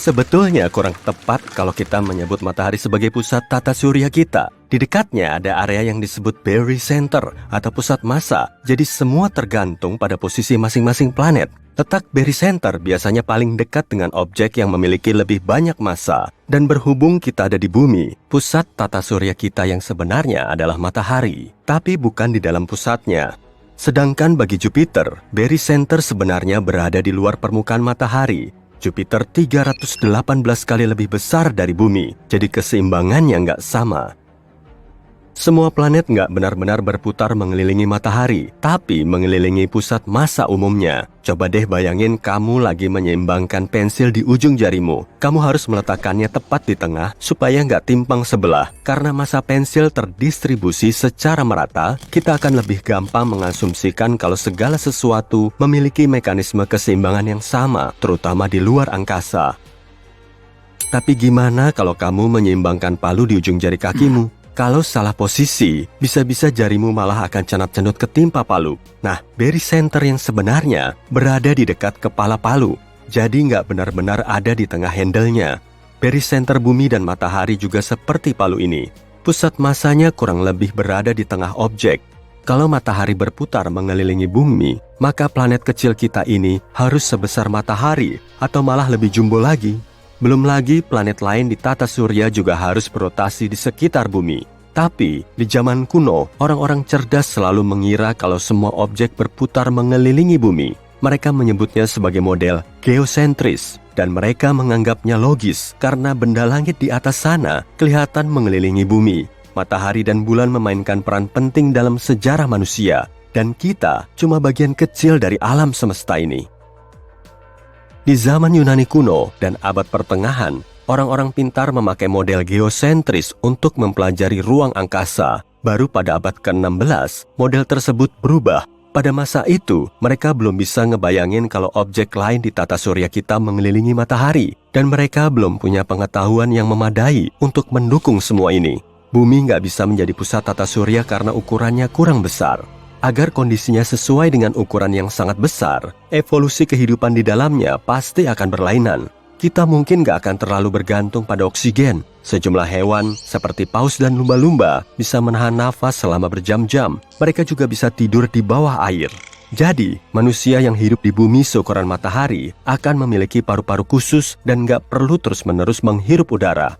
Sebetulnya kurang tepat kalau kita menyebut matahari sebagai pusat tata surya kita. Di dekatnya ada area yang disebut barycenter atau pusat massa, jadi semua tergantung pada posisi masing-masing planet. Letak barycenter biasanya paling dekat dengan objek yang memiliki lebih banyak massa. Dan berhubung kita ada di bumi, pusat tata surya kita yang sebenarnya adalah matahari, tapi bukan di dalam pusatnya. Sedangkan bagi Jupiter, barycenter sebenarnya berada di luar permukaan matahari. Jupiter 318 kali lebih besar dari bumi, jadi keseimbangannya nggak sama. Semua planet nggak benar-benar berputar mengelilingi matahari, tapi mengelilingi pusat massa umumnya. Coba deh bayangin kamu lagi menyeimbangkan pensil di ujung jarimu. Kamu harus meletakkannya tepat di tengah supaya nggak timpang sebelah. Karena massa pensil terdistribusi secara merata, kita akan lebih gampang mengasumsikan kalau segala sesuatu memiliki mekanisme keseimbangan yang sama, terutama di luar angkasa. Tapi gimana kalau kamu menyeimbangkan palu di ujung jari kakimu? Kalau salah posisi, bisa-bisa jarimu malah akan cenat-cenut ketimpa palu. Nah, barycenter yang sebenarnya berada di dekat kepala palu, jadi nggak benar-benar ada di tengah handle-nya. Barycenter bumi dan matahari juga seperti palu ini. Pusat massanya kurang lebih berada di tengah objek. Kalau matahari berputar mengelilingi bumi, maka planet kecil kita ini harus sebesar matahari atau malah lebih jumbo lagi. Belum lagi planet lain di tata surya juga harus berotasi di sekitar bumi. Tapi di zaman kuno, orang-orang cerdas selalu mengira kalau semua objek berputar mengelilingi bumi. Mereka menyebutnya sebagai model geosentris, dan mereka menganggapnya logis karena benda langit di atas sana kelihatan mengelilingi bumi. Matahari dan bulan memainkan peran penting dalam sejarah manusia, dan kita cuma bagian kecil dari alam semesta ini. Di zaman Yunani kuno dan abad pertengahan, orang-orang pintar memakai model geosentris untuk mempelajari ruang angkasa. Baru pada abad ke-16, model tersebut berubah. Pada masa itu, mereka belum bisa ngebayangin kalau objek lain di tata surya kita mengelilingi matahari. Dan mereka belum punya pengetahuan yang memadai untuk mendukung semua ini. Bumi nggak bisa menjadi pusat tata surya karena ukurannya kurang besar. Agar kondisinya sesuai dengan ukuran yang sangat besar, evolusi kehidupan di dalamnya pasti akan berlainan. Kita mungkin gak akan terlalu bergantung pada oksigen. Sejumlah hewan seperti paus dan lumba-lumba bisa menahan nafas selama berjam-jam. Mereka juga bisa tidur di bawah air. Jadi, manusia yang hidup di bumi seukuran matahari akan memiliki paru-paru khusus dan gak perlu terus-menerus menghirup udara.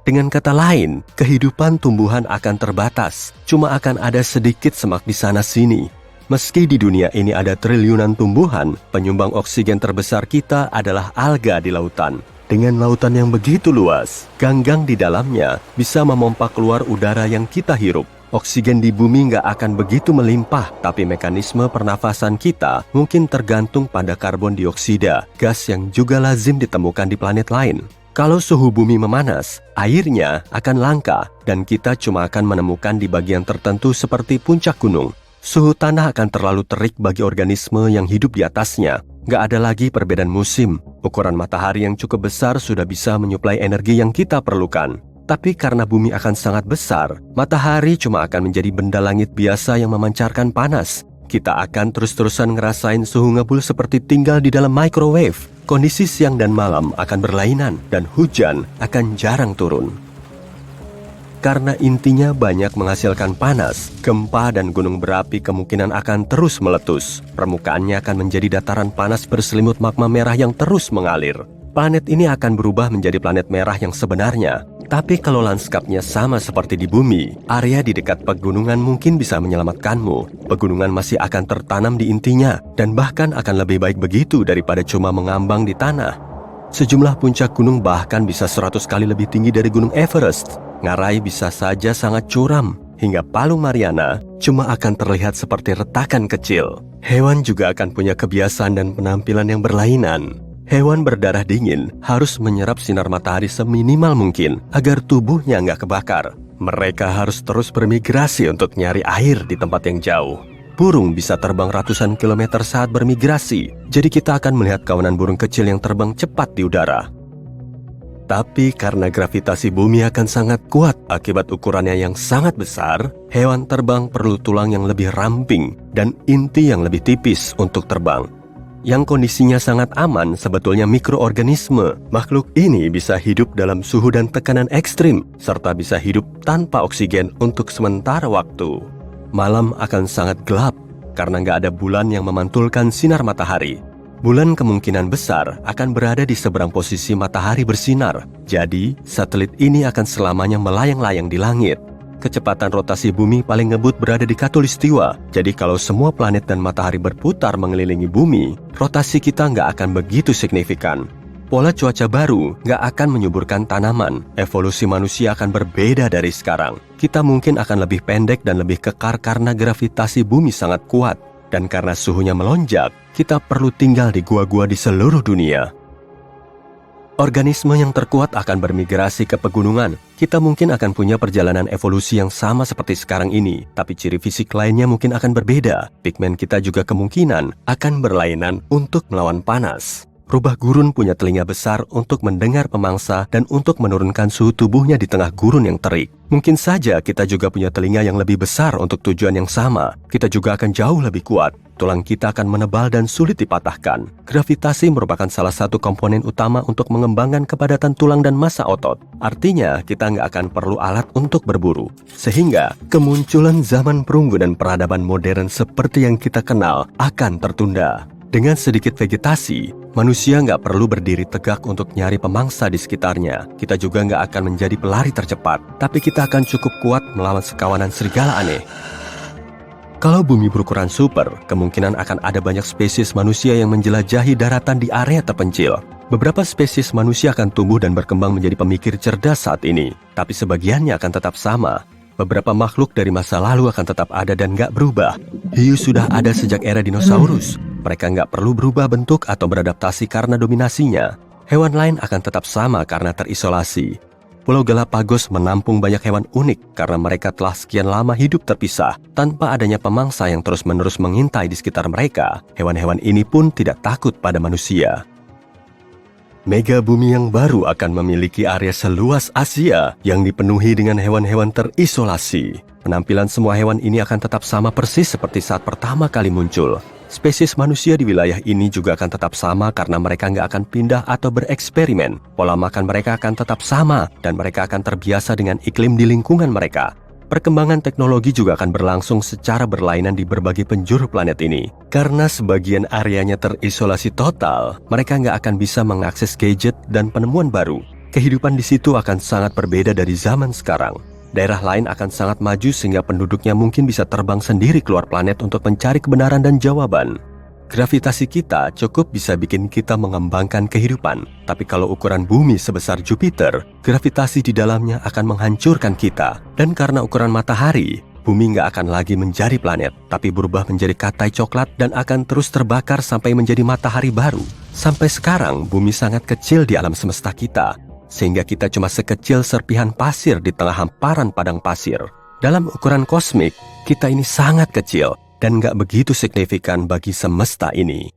Dengan kata lain, kehidupan tumbuhan akan terbatas, cuma akan ada sedikit semak di sana-sini. Meski di dunia ini ada triliunan tumbuhan, penyumbang oksigen terbesar kita adalah alga di lautan. Dengan lautan yang begitu luas, ganggang di dalamnya bisa memompa keluar udara yang kita hirup. Oksigen di bumi nggak akan begitu melimpah, tapi mekanisme pernafasan kita mungkin tergantung pada karbon dioksida, gas yang juga lazim ditemukan di planet lain. Kalau suhu bumi memanas, airnya akan langka dan kita cuma akan menemukan di bagian tertentu seperti puncak gunung. Suhu tanah akan terlalu terik bagi organisme yang hidup di atasnya. Nggak ada lagi perbedaan musim. Ukuran matahari yang cukup besar sudah bisa menyuplai energi yang kita perlukan. Tapi karena bumi akan sangat besar, matahari cuma akan menjadi benda langit biasa yang memancarkan panas. Kita akan terus-terusan ngerasain suhu ngebul seperti tinggal di dalam microwave. Kondisi siang dan malam akan berlainan dan hujan akan jarang turun. Karena intinya banyak menghasilkan panas, gempa dan gunung berapi kemungkinan akan terus meletus. Permukaannya akan menjadi dataran panas berselimut magma merah yang terus mengalir. Planet ini akan berubah menjadi planet merah yang sebenarnya. Tapi kalau lanskapnya sama seperti di bumi, area di dekat pegunungan mungkin bisa menyelamatkanmu. Pegunungan masih akan tertanam di intinya, dan bahkan akan lebih baik begitu daripada cuma mengambang di tanah. Sejumlah puncak gunung bahkan bisa 100 kali lebih tinggi dari gunung Everest. Ngarai bisa saja sangat curam, hingga Palung Mariana cuma akan terlihat seperti retakan kecil. Hewan juga akan punya kebiasaan dan penampilan yang berlainan. Hewan berdarah dingin harus menyerap sinar matahari seminimal mungkin agar tubuhnya nggak kebakar. Mereka harus terus bermigrasi untuk nyari air di tempat yang jauh. Burung bisa terbang ratusan kilometer saat bermigrasi, jadi kita akan melihat kawanan burung kecil yang terbang cepat di udara. Tapi karena gravitasi bumi akan sangat kuat akibat ukurannya yang sangat besar, hewan terbang perlu tulang yang lebih ramping dan inti yang lebih tipis untuk terbang. Yang kondisinya sangat aman sebetulnya mikroorganisme. Makhluk ini bisa hidup dalam suhu dan tekanan ekstrim, serta bisa hidup tanpa oksigen untuk sementara waktu. Malam akan sangat gelap, karena nggak ada bulan yang memantulkan sinar matahari. Bulan kemungkinan besar akan berada di seberang posisi matahari bersinar. Jadi, satelit ini akan selamanya melayang-layang di langit. Kecepatan rotasi bumi paling ngebut berada di khatulistiwa. Jadi kalau semua planet dan matahari berputar mengelilingi bumi, rotasi kita nggak akan begitu signifikan. Pola cuaca baru nggak akan menyuburkan tanaman. Evolusi manusia akan berbeda dari sekarang. Kita mungkin akan lebih pendek dan lebih kekar karena gravitasi bumi sangat kuat. Dan karena suhunya melonjak, kita perlu tinggal di gua-gua di seluruh dunia. Organisme yang terkuat akan bermigrasi ke pegunungan. Kita mungkin akan punya perjalanan evolusi yang sama seperti sekarang ini, tapi ciri fisik lainnya mungkin akan berbeda. Pigmen kita juga kemungkinan akan berlainan untuk melawan panas. Rubah gurun punya telinga besar untuk mendengar pemangsa dan untuk menurunkan suhu tubuhnya di tengah gurun yang terik. Mungkin saja kita juga punya telinga yang lebih besar untuk tujuan yang sama. Kita juga akan jauh lebih kuat. Tulang kita akan menebal dan sulit dipatahkan. Gravitasi merupakan salah satu komponen utama untuk mengembangkan kepadatan tulang dan massa otot. Artinya, kita nggak akan perlu alat untuk berburu. Sehingga, kemunculan zaman perunggu dan peradaban modern seperti yang kita kenal akan tertunda. Dengan sedikit vegetasi, manusia nggak perlu berdiri tegak untuk nyari pemangsa di sekitarnya. Kita juga nggak akan menjadi pelari tercepat, tapi kita akan cukup kuat melawan sekawanan serigala aneh. Kalau bumi berukuran super, kemungkinan akan ada banyak spesies manusia yang menjelajahi daratan di area terpencil. Beberapa spesies manusia akan tumbuh dan berkembang menjadi pemikir cerdas saat ini, tapi sebagiannya akan tetap sama. Beberapa makhluk dari masa lalu akan tetap ada dan nggak berubah. Hiu sudah ada sejak era dinosaurus. Mereka nggak perlu berubah bentuk atau beradaptasi karena dominasinya. Hewan lain akan tetap sama karena terisolasi. Pulau Galapagos menampung banyak hewan unik karena mereka telah sekian lama hidup terpisah. Tanpa adanya pemangsa yang terus-menerus mengintai di sekitar mereka, hewan-hewan ini pun tidak takut pada manusia. Mega bumi yang baru akan memiliki area seluas Asia yang dipenuhi dengan hewan-hewan terisolasi. Penampilan semua hewan ini akan tetap sama persis seperti saat pertama kali muncul. Spesies manusia di wilayah ini juga akan tetap sama karena mereka nggak akan pindah atau bereksperimen. Pola makan mereka akan tetap sama dan mereka akan terbiasa dengan iklim di lingkungan mereka. Perkembangan teknologi juga akan berlangsung secara berlainan di berbagai penjuru planet ini. Karena sebagian areanya terisolasi total, mereka nggak akan bisa mengakses gadget dan penemuan baru. Kehidupan di situ akan sangat berbeda dari zaman sekarang. Daerah lain akan sangat maju sehingga penduduknya mungkin bisa terbang sendiri keluar planet untuk mencari kebenaran dan jawaban. Gravitasi kita cukup bisa bikin kita mengembangkan kehidupan. Tapi kalau ukuran bumi sebesar Jupiter, gravitasi di dalamnya akan menghancurkan kita. Dan karena ukuran matahari, bumi nggak akan lagi menjadi planet, tapi berubah menjadi katai coklat dan akan terus terbakar sampai menjadi matahari baru. Sampai sekarang, bumi sangat kecil di alam semesta kita, sehingga kita cuma sekecil serpihan pasir di tengah hamparan padang pasir. Dalam ukuran kosmik, kita ini sangat kecil dan nggak begitu signifikan bagi semesta ini.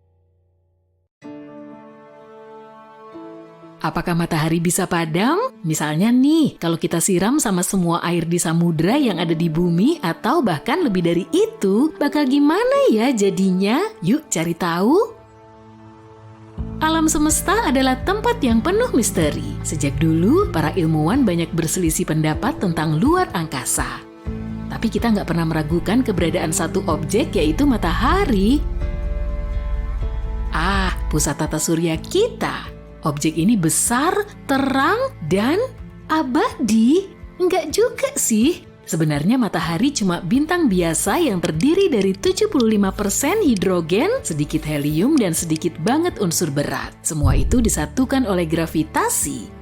Apakah matahari bisa padam? Misalnya nih, kalau kita siram sama semua air di samudra yang ada di bumi atau bahkan lebih dari itu, bakal gimana ya jadinya? Yuk cari tahu. Alam semesta adalah tempat yang penuh misteri. Sejak dulu, para ilmuwan banyak berselisih pendapat tentang luar angkasa. Tapi kita nggak pernah meragukan keberadaan satu objek, yaitu matahari. Pusat tata surya kita. Objek ini besar, terang, dan abadi. Enggak juga sih. Sebenarnya matahari cuma bintang biasa yang terdiri dari 75% hidrogen, sedikit helium, dan sedikit banget unsur berat. Semua itu disatukan oleh gravitasi.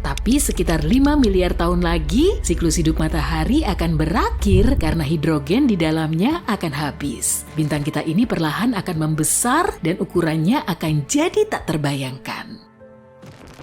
Tapi sekitar 5 miliar tahun lagi, siklus hidup matahari akan berakhir karena hidrogen di dalamnya akan habis. Bintang kita ini perlahan akan membesar dan ukurannya akan jadi tak terbayangkan.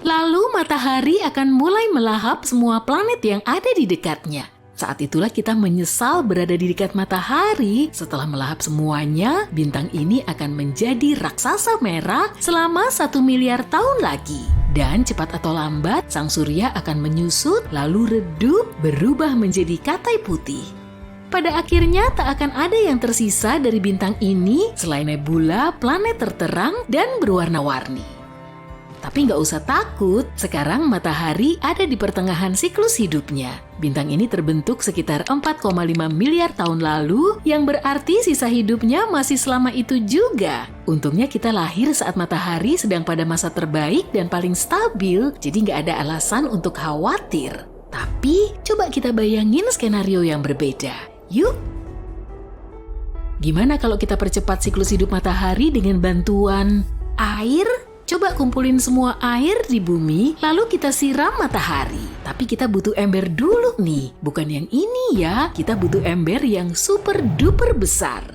Lalu matahari akan mulai melahap semua planet yang ada di dekatnya. Saat itulah kita menyesal berada di dekat matahari. Setelah melahap semuanya, bintang ini akan menjadi raksasa merah selama 1 miliar tahun lagi. Dan cepat atau lambat, sang surya akan menyusut, lalu redup, berubah menjadi katai putih. Pada akhirnya tak akan ada yang tersisa dari bintang ini selain nebula, planet terterang, dan berwarna-warni. Tapi nggak usah takut, sekarang matahari ada di pertengahan siklus hidupnya. Bintang ini terbentuk sekitar 4,5 miliar tahun lalu, yang berarti sisa hidupnya masih selama itu juga. Untungnya kita lahir saat matahari sedang pada masa terbaik dan paling stabil, jadi nggak ada alasan untuk khawatir. Tapi, coba kita bayangin skenario yang berbeda. Yuk! Gimana kalau kita percepat siklus hidup matahari dengan bantuan air? Coba kumpulin semua air di bumi, lalu kita siram matahari. Tapi kita butuh ember dulu nih, bukan yang ini ya. Kita butuh ember yang super duper besar.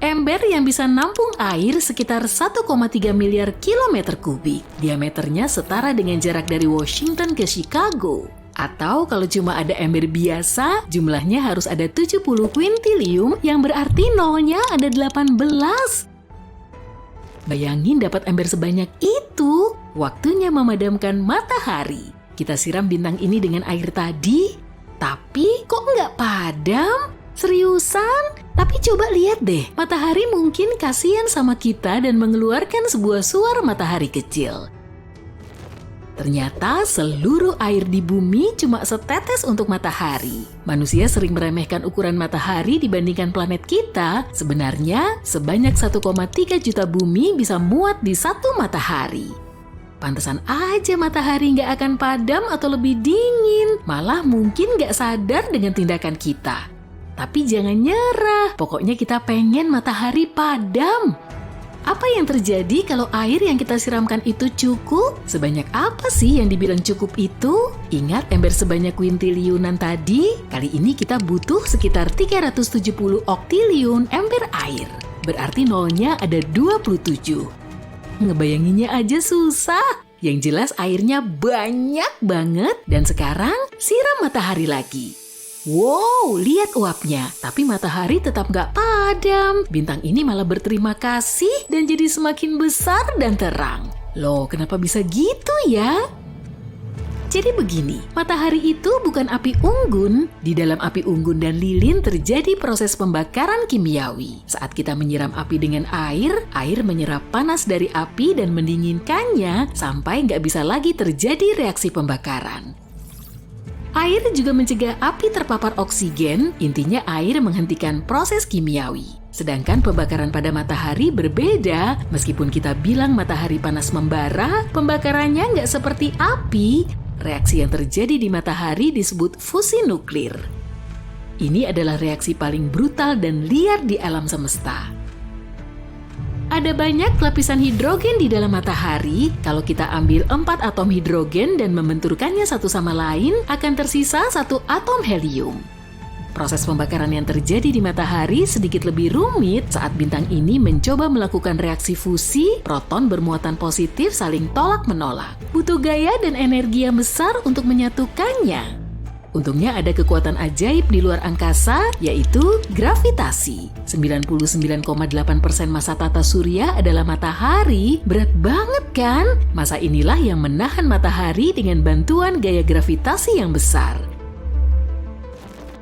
Ember yang bisa nampung air sekitar 1,3 miliar kilometer kubik. Diameternya setara dengan jarak dari Washington ke Chicago. Atau kalau cuma ada ember biasa, jumlahnya harus ada 70 kuintilium, yang berarti nolnya ada 18. Bayangin dapat ember sebanyak itu, waktunya memadamkan matahari. Kita siram bintang ini dengan air tadi, tapi kok nggak padam? Seriusan? Tapi coba lihat deh, matahari mungkin kasihan sama kita dan mengeluarkan sebuah suar matahari kecil. Ternyata seluruh air di bumi cuma setetes untuk matahari. Manusia sering meremehkan ukuran matahari dibandingkan planet kita. Sebenarnya, sebanyak 1,3 juta bumi bisa muat di satu matahari. Pantesan aja matahari nggak akan padam atau lebih dingin. Malah mungkin nggak sadar dengan tindakan kita. Tapi jangan nyerah, pokoknya kita pengen matahari padam. Apa yang terjadi kalau air yang kita siramkan itu cukup? Sebanyak apa sih yang dibilang cukup itu? Ingat ember sebanyak kuintiliunan tadi? Kali ini kita butuh sekitar 370 oktiliun ember air. Berarti nolnya ada 27. Ngebayanginnya aja susah. Yang jelas airnya banyak banget dan sekarang siram matahari lagi. Wow, lihat uapnya. Tapi matahari tetap nggak padam. Bintang ini malah berterima kasih dan jadi semakin besar dan terang. Loh, kenapa bisa gitu ya? Jadi begini, matahari itu bukan api unggun. Di dalam api unggun dan lilin terjadi proses pembakaran kimiawi. Saat kita menyiram api dengan air, air menyerap panas dari api dan mendinginkannya sampai nggak bisa lagi terjadi reaksi pembakaran. Air juga mencegah api terpapar oksigen, intinya air menghentikan proses kimiawi. Sedangkan pembakaran pada matahari berbeda, meskipun kita bilang matahari panas membara, pembakarannya nggak seperti api. Reaksi yang terjadi di matahari disebut fusi nuklir. Ini adalah reaksi paling brutal dan liar di alam semesta. Ada banyak lapisan hidrogen di dalam matahari. Kalau kita ambil 4 atom hidrogen dan membenturkannya satu sama lain, akan tersisa 1 atom helium. Proses pembakaran yang terjadi di matahari sedikit lebih rumit saat bintang ini mencoba melakukan reaksi fusi, proton bermuatan positif saling tolak-menolak. Butuh gaya dan energi yang besar untuk menyatukannya. Untungnya ada kekuatan ajaib di luar angkasa, yaitu gravitasi. 99,8% massa tata surya adalah matahari. Berat banget kan? Massa inilah yang menahan matahari dengan bantuan gaya gravitasi yang besar.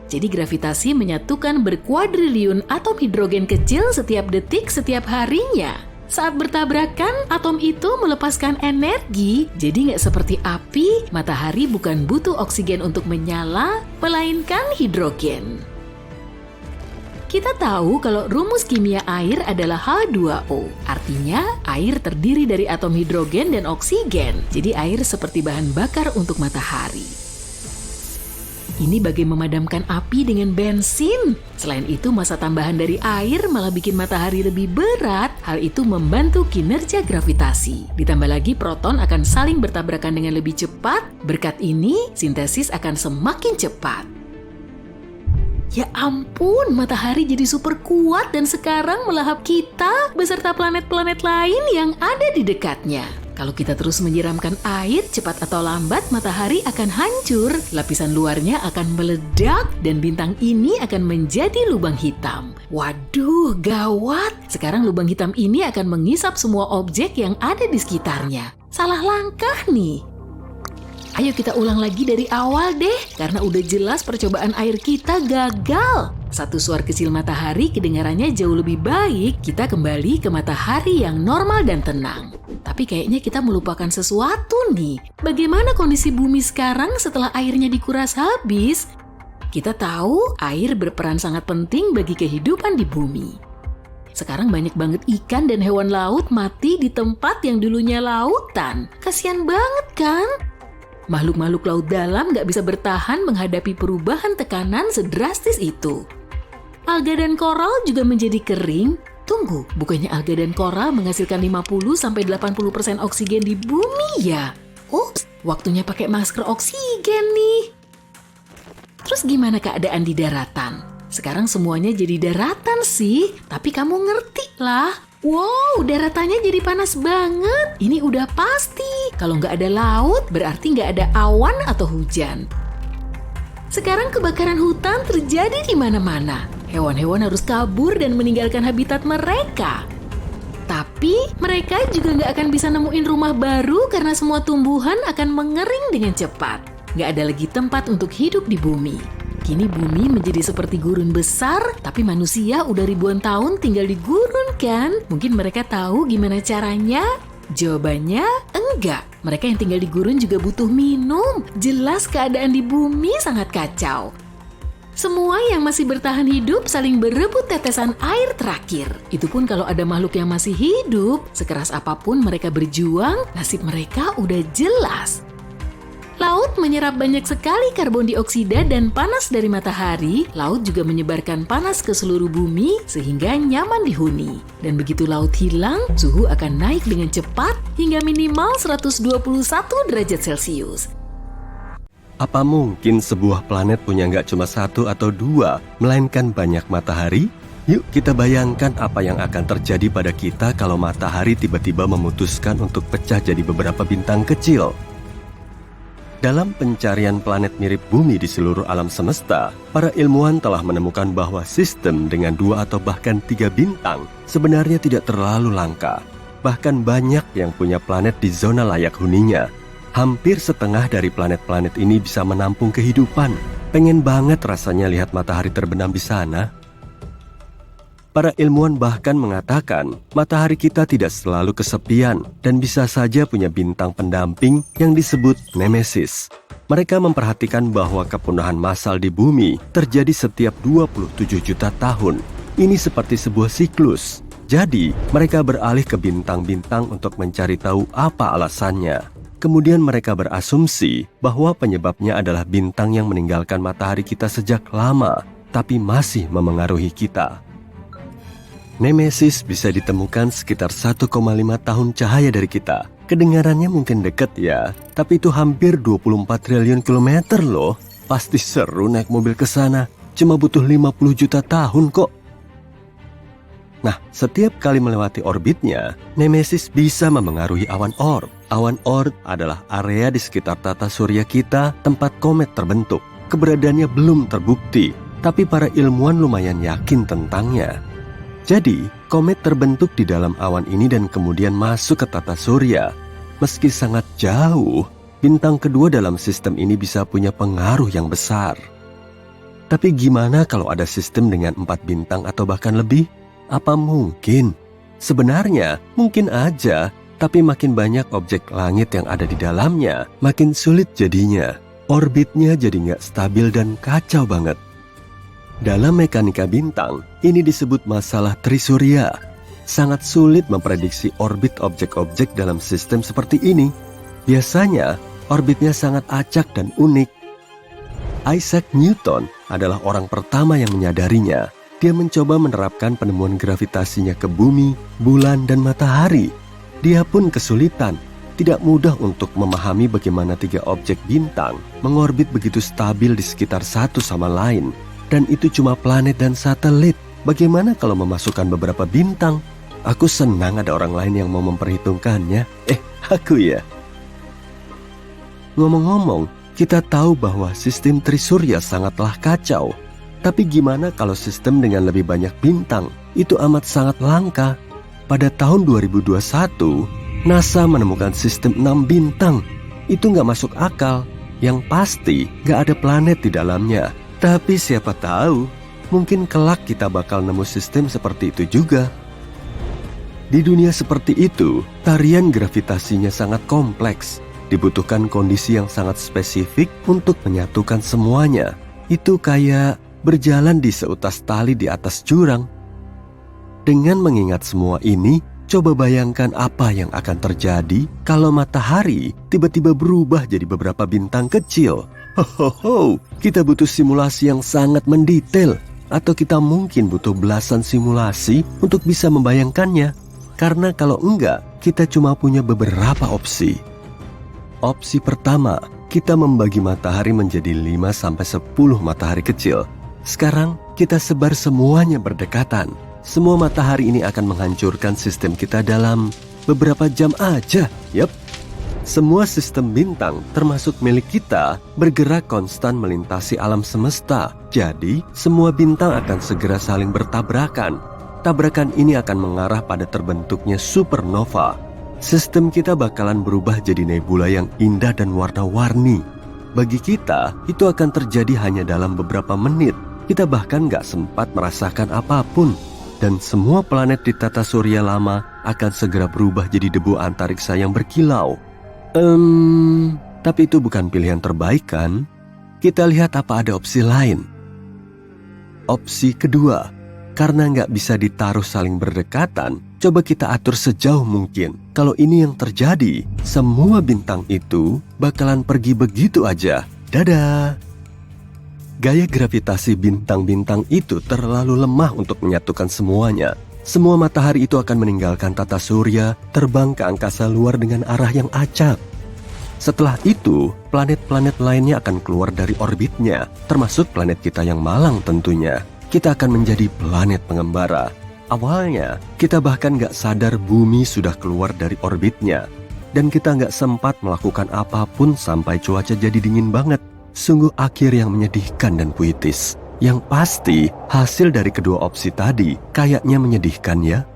Jadi gravitasi menyatukan berkuadriliun atom hidrogen kecil setiap detik setiap harinya. Saat bertabrakan, atom itu melepaskan energi, jadi nggak seperti api, matahari bukan butuh oksigen untuk menyala, melainkan hidrogen. Kita tahu kalau rumus kimia air adalah H2O, artinya air terdiri dari atom hidrogen dan oksigen, jadi air seperti bahan bakar untuk matahari. Ini bagai memadamkan api dengan bensin. Selain itu, massa tambahan dari air malah bikin matahari lebih berat. Hal itu membantu kinerja gravitasi. Ditambah lagi, proton akan saling bertabrakan dengan lebih cepat. Berkat ini, sintesis akan semakin cepat. Ya ampun, matahari jadi super kuat dan sekarang melahap kita beserta planet-planet lain yang ada di dekatnya. Kalau kita terus menyiramkan air, cepat atau lambat matahari akan hancur, lapisan luarnya akan meledak, dan bintang ini akan menjadi lubang hitam. Waduh, gawat! Sekarang lubang hitam ini akan mengisap semua objek yang ada di sekitarnya. Salah langkah nih. Ayo kita ulang lagi dari awal deh, karena udah jelas percobaan air kita gagal. Satu suar kecil matahari kedengarannya jauh lebih baik kita kembali ke matahari yang normal dan tenang. Tapi kayaknya kita melupakan sesuatu nih. Bagaimana kondisi bumi sekarang setelah airnya dikuras habis? Kita tahu air berperan sangat penting bagi kehidupan di bumi. Sekarang banyak banget ikan dan hewan laut mati di tempat yang dulunya lautan. Kasian banget kan? Makhluk-makhluk laut dalam nggak bisa bertahan menghadapi perubahan tekanan sedrastis itu. Alga dan koral juga menjadi kering. Tunggu, bukannya alga dan koral menghasilkan 50-80% oksigen di bumi ya? Ups, waktunya pakai masker oksigen nih. Terus gimana keadaan di daratan? Sekarang semuanya jadi daratan sih, tapi kamu ngerti lah. Wow, daratannya jadi panas banget. Ini udah pasti. Kalau nggak ada laut, berarti nggak ada awan atau hujan. Sekarang kebakaran hutan terjadi di mana-mana. Hewan-hewan harus kabur dan meninggalkan habitat mereka. Tapi mereka juga nggak akan bisa nemuin rumah baru karena semua tumbuhan akan mengering dengan cepat. Nggak ada lagi tempat untuk hidup di bumi. Kini bumi menjadi seperti gurun besar, tapi manusia udah ribuan tahun tinggal di gurun kan? Mungkin mereka tahu gimana caranya? Jawabannya enggak. Mereka yang tinggal di gurun juga butuh minum. Jelas keadaan di bumi sangat kacau. Semua yang masih bertahan hidup saling berebut tetesan air terakhir. Itu pun kalau ada makhluk yang masih hidup, sekeras apapun mereka berjuang, nasib mereka udah jelas. Laut menyerap banyak sekali karbon dioksida dan panas dari matahari. Laut juga menyebarkan panas ke seluruh bumi sehingga nyaman dihuni. Dan begitu laut hilang, suhu akan naik dengan cepat hingga minimal 121 derajat Celcius. Apa mungkin sebuah planet punya nggak cuma satu atau dua, melainkan banyak matahari? Yuk kita bayangkan apa yang akan terjadi pada kita kalau matahari tiba-tiba memutuskan untuk pecah jadi beberapa bintang kecil. Dalam pencarian planet mirip bumi di seluruh alam semesta, para ilmuwan telah menemukan bahwa sistem dengan 2 atau bahkan 3 bintang sebenarnya tidak terlalu langka. Bahkan banyak yang punya planet di zona layak huninya. Hampir setengah dari planet-planet ini bisa menampung kehidupan. Pengen banget rasanya lihat matahari terbenam di sana. Para ilmuwan bahkan mengatakan matahari kita tidak selalu kesepian dan bisa saja punya bintang pendamping yang disebut Nemesis. Mereka memperhatikan bahwa kepunahan massal di bumi terjadi setiap 27 juta tahun. Ini seperti sebuah siklus. Jadi, mereka beralih ke bintang-bintang untuk mencari tahu apa alasannya. Kemudian mereka berasumsi bahwa penyebabnya adalah bintang yang meninggalkan matahari kita sejak lama, tapi masih memengaruhi kita. Nemesis bisa ditemukan sekitar 1,5 tahun cahaya dari kita. Kedengarannya mungkin dekat ya, tapi itu hampir 24 triliun kilometer loh. Pasti seru naik mobil ke sana, cuma butuh 50 juta tahun kok. Nah, setiap kali melewati orbitnya, Nemesis bisa memengaruhi awan Oort. Awan Oort adalah area di sekitar tata surya kita tempat komet terbentuk. Keberadaannya belum terbukti, tapi para ilmuwan lumayan yakin tentangnya. Jadi, komet terbentuk di dalam awan ini dan kemudian masuk ke tata surya. Meski sangat jauh, bintang kedua dalam sistem ini bisa punya pengaruh yang besar. Tapi gimana kalau ada sistem dengan 4 bintang atau bahkan lebih? Apa mungkin? Sebenarnya, mungkin aja, tapi makin banyak objek langit yang ada di dalamnya, makin sulit jadinya. Orbitnya jadi nggak stabil dan kacau banget. Dalam mekanika bintang, ini disebut masalah trisurya. Sangat sulit memprediksi orbit objek-objek dalam sistem seperti ini. Biasanya, orbitnya sangat acak dan unik. Isaac Newton adalah orang pertama yang menyadarinya. Dia mencoba menerapkan penemuan gravitasinya ke bumi, bulan, dan matahari. Dia pun kesulitan. Tidak mudah untuk memahami bagaimana 3 objek bintang mengorbit begitu stabil di sekitar satu sama lain. Dan itu cuma planet dan satelit. Bagaimana kalau memasukkan beberapa bintang? Aku senang ada orang lain yang mau memperhitungkannya. Aku ya. Ngomong-ngomong, kita tahu bahwa sistem trisurya sangatlah kacau. Tapi gimana kalau sistem dengan lebih banyak bintang? Itu amat sangat langka. Pada tahun 2021, NASA menemukan sistem 6 bintang. Itu nggak masuk akal. Yang pasti, nggak ada planet di dalamnya. Tapi siapa tahu, mungkin kelak kita bakal nemu sistem seperti itu juga. Di dunia seperti itu, tarian gravitasinya sangat kompleks. Dibutuhkan kondisi yang sangat spesifik untuk menyatukan semuanya. Itu kayak berjalan di seutas tali di atas jurang. Dengan mengingat semua ini, coba bayangkan apa yang akan terjadi kalau matahari tiba-tiba berubah jadi beberapa bintang kecil. Hohoho, kita butuh simulasi yang sangat mendetail. Atau kita mungkin butuh belasan simulasi untuk bisa membayangkannya. Karena kalau enggak, kita cuma punya beberapa opsi. Opsi pertama, kita membagi matahari menjadi 5-10 matahari kecil. Sekarang, kita sebar semuanya berdekatan. Semua matahari ini akan menghancurkan sistem kita dalam beberapa jam aja. Yap, semua sistem bintang, termasuk milik kita, bergerak konstan melintasi alam semesta. Jadi, semua bintang akan segera saling bertabrakan. Tabrakan ini akan mengarah pada terbentuknya supernova. Sistem kita bakalan berubah jadi nebula yang indah dan warna-warni. Bagi kita, itu akan terjadi hanya dalam beberapa menit. Kita bahkan gak sempat merasakan apapun. Dan semua planet di tata surya lama akan segera berubah jadi debu antariksa yang berkilau. Tapi itu bukan pilihan terbaik kan? Kita lihat apa ada opsi lain. Opsi kedua, karena nggak bisa ditaruh saling berdekatan, coba kita atur sejauh mungkin. Kalau ini yang terjadi, semua bintang itu bakalan pergi begitu aja. Dadah! Gaya gravitasi bintang-bintang itu terlalu lemah untuk menyatukan semuanya. Semua matahari itu akan meninggalkan tata surya, terbang ke angkasa luar dengan arah yang acak. Setelah itu, planet-planet lainnya akan keluar dari orbitnya, termasuk planet kita yang malang tentunya. Kita akan menjadi planet pengembara. Awalnya, kita bahkan gak sadar bumi sudah keluar dari orbitnya. Dan kita gak sempat melakukan apapun sampai cuaca jadi dingin banget. Sungguh akhir yang menyedihkan dan puitis. Yang pasti, hasil dari kedua opsi tadi kayaknya menyedihkan ya.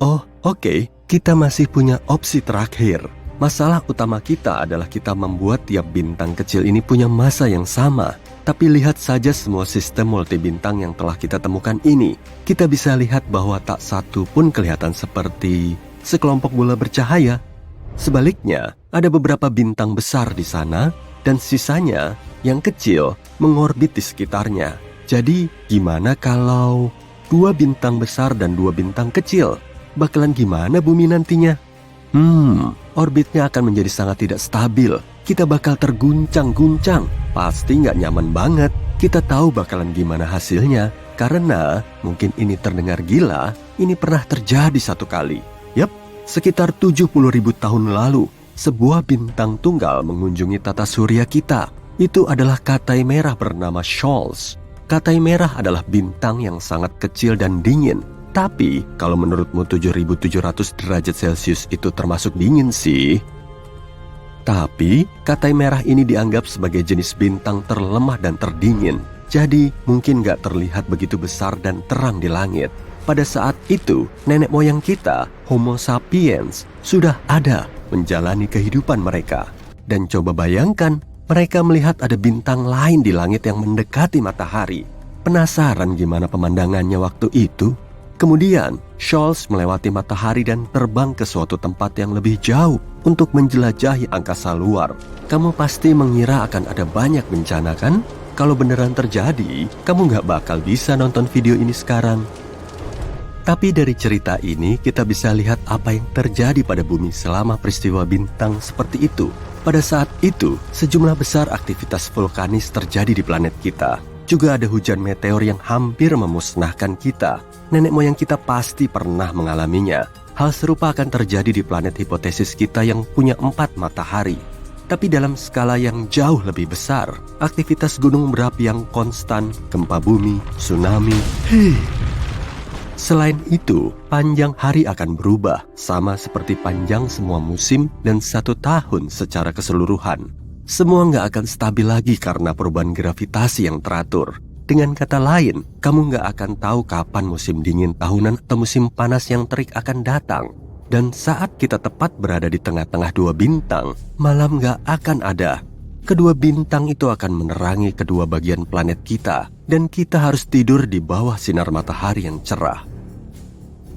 Oh, oke, kita masih punya opsi terakhir. Masalah utama kita adalah kita membuat tiap bintang kecil ini punya massa yang sama. Tapi lihat saja semua sistem multibintang yang telah kita temukan ini. Kita bisa lihat bahwa tak satu pun kelihatan seperti sekelompok bola bercahaya. Sebaliknya, ada beberapa bintang besar di sana, dan sisanya yang kecil mengorbit di sekitarnya. Jadi, gimana kalau 2 bintang besar dan 2 bintang kecil? Bakalan gimana bumi nantinya? Orbitnya akan menjadi sangat tidak stabil. Kita bakal terguncang-guncang. Pasti nggak nyaman banget. Kita tahu bakalan gimana hasilnya. Karena mungkin ini terdengar gila, ini pernah terjadi satu kali. Yap, sekitar 70.000 tahun lalu, sebuah bintang tunggal mengunjungi tata surya kita. Itu adalah Katai Merah bernama Scholz. Katai Merah adalah bintang yang sangat kecil dan dingin. Tapi, kalau menurutmu 7.700 derajat Celcius itu termasuk dingin sih. Tapi, Katai Merah ini dianggap sebagai jenis bintang terlemah dan terdingin. Jadi, mungkin gak terlihat begitu besar dan terang di langit. Pada saat itu, nenek moyang kita, Homo sapiens, sudah ada menjalani kehidupan mereka. Dan coba bayangkan, mereka melihat ada bintang lain di langit yang mendekati matahari. Penasaran gimana pemandangannya waktu itu? Kemudian, Scholz melewati matahari dan terbang ke suatu tempat yang lebih jauh untuk menjelajahi angkasa luar. Kamu pasti mengira akan ada banyak bencana kan? Kalau beneran terjadi, kamu gak bakal bisa nonton video ini sekarang. Tapi dari cerita ini, kita bisa lihat apa yang terjadi pada bumi selama peristiwa bintang seperti itu. Pada saat itu, sejumlah besar aktivitas vulkanis terjadi di planet kita. Juga ada hujan meteor yang hampir memusnahkan kita. Nenek moyang kita pasti pernah mengalaminya. Hal serupa akan terjadi di planet hipotesis kita yang punya 4 matahari. Tapi dalam skala yang jauh lebih besar, aktivitas gunung berapi yang konstan, gempa bumi, tsunami. Selain itu, panjang hari akan berubah, sama seperti panjang semua musim dan 1 tahun secara keseluruhan. Semua nggak akan stabil lagi karena perubahan gravitasi yang teratur. Dengan kata lain, kamu nggak akan tahu kapan musim dingin tahunan atau musim panas yang terik akan datang. Dan saat kita tepat berada di tengah-tengah 2 bintang, malam nggak akan ada. Kedua bintang itu akan menerangi kedua bagian planet kita, dan kita harus tidur di bawah sinar matahari yang cerah.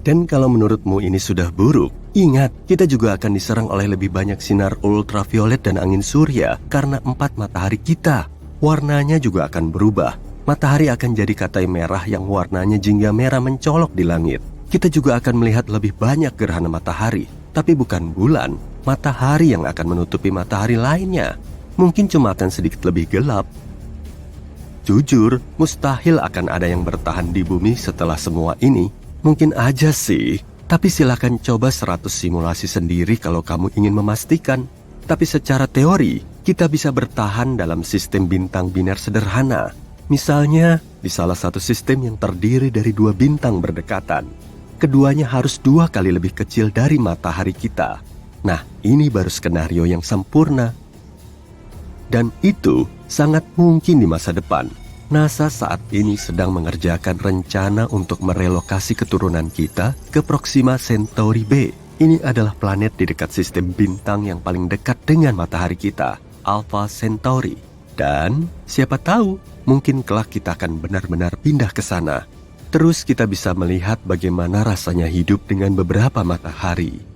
Dan kalau menurutmu ini sudah buruk, ingat, kita juga akan diserang oleh lebih banyak sinar ultraviolet dan angin surya karena 4 matahari kita. Warnanya juga akan berubah. Matahari akan jadi katai merah yang warnanya jingga merah mencolok di langit. Kita juga akan melihat lebih banyak gerhana matahari, tapi bukan bulan, matahari yang akan menutupi matahari lainnya. Mungkin cuma akan sedikit lebih gelap. Jujur, mustahil akan ada yang bertahan di bumi setelah semua ini. Mungkin aja sih, tapi silakan coba 100 simulasi sendiri kalau kamu ingin memastikan. Tapi secara teori, kita bisa bertahan dalam sistem bintang biner sederhana. Misalnya, di salah satu sistem yang terdiri dari 2 bintang berdekatan. Keduanya harus 2 kali lebih kecil dari matahari kita. Nah, ini baru skenario yang sempurna. Dan itu sangat mungkin di masa depan. NASA saat ini sedang mengerjakan rencana untuk merelokasi keturunan kita ke Proxima Centauri b. Ini adalah planet di dekat sistem bintang yang paling dekat dengan matahari kita, Alpha Centauri. Dan siapa tahu, mungkin kelak kita akan benar-benar pindah ke sana. Terus kita bisa melihat bagaimana rasanya hidup dengan beberapa matahari.